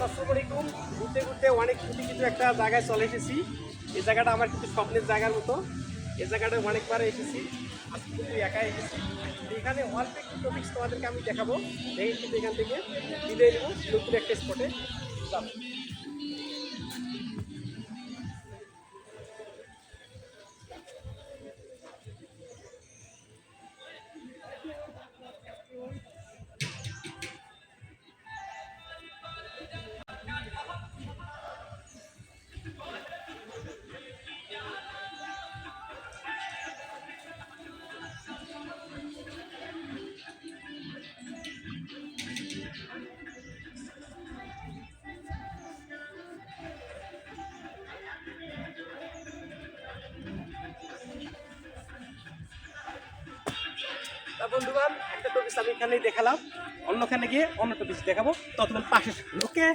আসসালামু আলাইকুম। ঘুরতে ঘুরতে অনেক ছুটি কিন্তু একটা জায়গায় চলে এসেছি। এই জায়গাটা আমার কিন্তু স্বপ্নের জায়গার মতো। এই জায়গাটা অনেকবার এসেছি, আজকে কিন্তু একাই এসেছি। এখানে অল্প একটু টপিক্স তোমাদেরকে আমি দেখাবো। দেখে কিন্তু এখান থেকে বিদায় নেবো নতুন একটা স্পটে যাবো। তা বন্ধুগণ, একটা টপিক্স আমি এখানেই দেখালাম, অন্যখানে গিয়ে অন্য টপিক্স দেখাবো। ততক্ষণ পাশে থাকুন। ওকে।